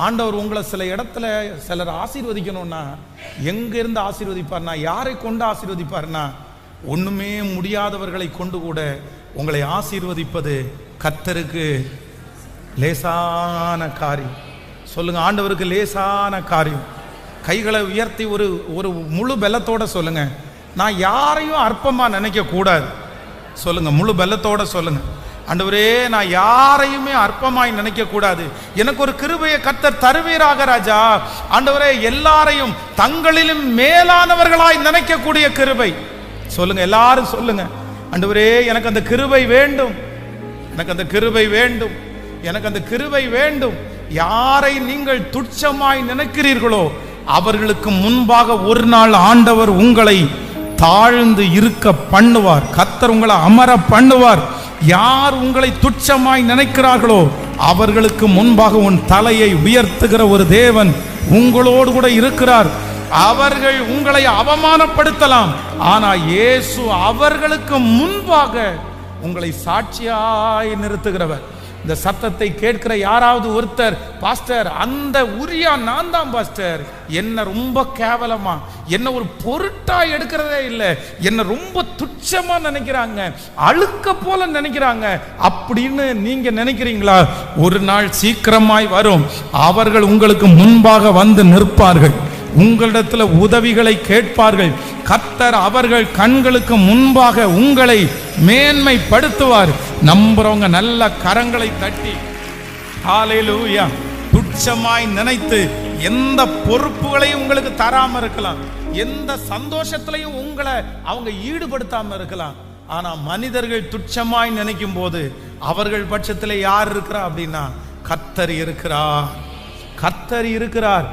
ஆண்டவர் உங்களை சில இடத்துல சிலர் ஆசீர்வதிக்கணும்னா எங்க இருந்து ஆசீர்வதிப்பார்னா, யாரை கொண்டு ஆசீர்வதிப்பார்னா, ஒண்ணுமே முடியாதவர்களை கொண்டு கூட உங்களை ஆசீர்வதிப்பது கர்த்தருக்கு லேசான காரியம். சொல்லுங்க, ஆண்டவருக்கு லேசான காரியம். கைகளை உயர்த்தி ஒரு ஒரு முழு பலத்தோட சொல்லுங்க, நான் யாரையும் அற்பமா நினைக்க கூடாது. சொல்லுங்க, முழு பலத்தோட சொல்லுங்க, ஆண்டவரே நான் யாரையுமே அற்பமாய் நினைக்க கூடாது. எனக்கு ஒரு கிருபையை கர்த்தர் தருவீராக ராஜா. ஆண்டவரே எல்லாரையும் தங்களிலும் மேலானவர்களாய் நினைக்கக்கூடிய கிருபை. சொல்லுங்க, எல்லாரும் சொல்லுங்க, ஆண்டவரே எனக்கு அந்த கிருபை வேண்டும், எனக்கு அந்த கிருபை வேண்டும், எனக்கு அந்த கிருபை வேண்டும். யாரை நீங்கள் துச்சமாய் நினைக்கிறீர்களோ அவர்களுக்கு முன்பாக ஒரு நாள் ஆண்டவர் உங்களை தாழ்ந்து இருக்க பண்ணுவார். கர்த்தர் உங்களை அமர பண்ணுவார். யார் உங்களை துச்சமாய் நினைக்கிறார்களோ அவர்களுக்கு முன்பாக உன் தலையை உயர்த்துகிற ஒரு தேவன் உங்களோடு கூட இருக்கிறார். அவர்கள் உங்களை அவமானப்படுத்தலாம், ஆனா இயேசு அவர்களுக்கு முன்பாக உங்களை சாட்சியாய் நிறுத்துகிறவர். இந்த சத்தத்தை கேட்கிற யாராவது ஒருத்தர், பாஸ்டர் அந்த உரியா நான் தான் பாஸ்டர், என்ன ரொம்ப கேவலமா, என்ன ஒரு பொருட்டா எடுக்கிறதே இல்லை, என்ன ரொம்ப துச்சமா நினைக்கிறாங்க, அழுக்க போல நினைக்கிறாங்க அப்படின்னு நீங்க நினைக்கிறீங்களா? ஒரு நாள் சீக்கிரமாய் வரும், அவர்கள் உங்களுக்கு முன்பாக வந்து நிற்பார்கள், உங்களிடத்துல உதவிகளை கேட்பார்கள். கர்த்தர் அவர்கள் கண்களுக்கு முன்பாக உங்களை மேன்மைப்படுத்துவார். நம்புறவங்க நல்ல கரங்களை தட்டி ஹல்லேலூயா. துச்சமாய் நினைத்து எந்த பொறுப்புகளையும் உங்களுக்கு தராம இருக்கலாம், எந்த சந்தோஷத்திலையும் உங்களை அவங்க ஈடுபடுத்தாம இருக்கலாம். ஆனா மனிதர்கள் துச்சமாய் நினைக்கும் போது அவர்கள் பட்சத்தில் யார் இருக்கிறா அப்படின்னா கர்த்தர் இருக்கிறார். கர்த்தர் இருக்கிறார்.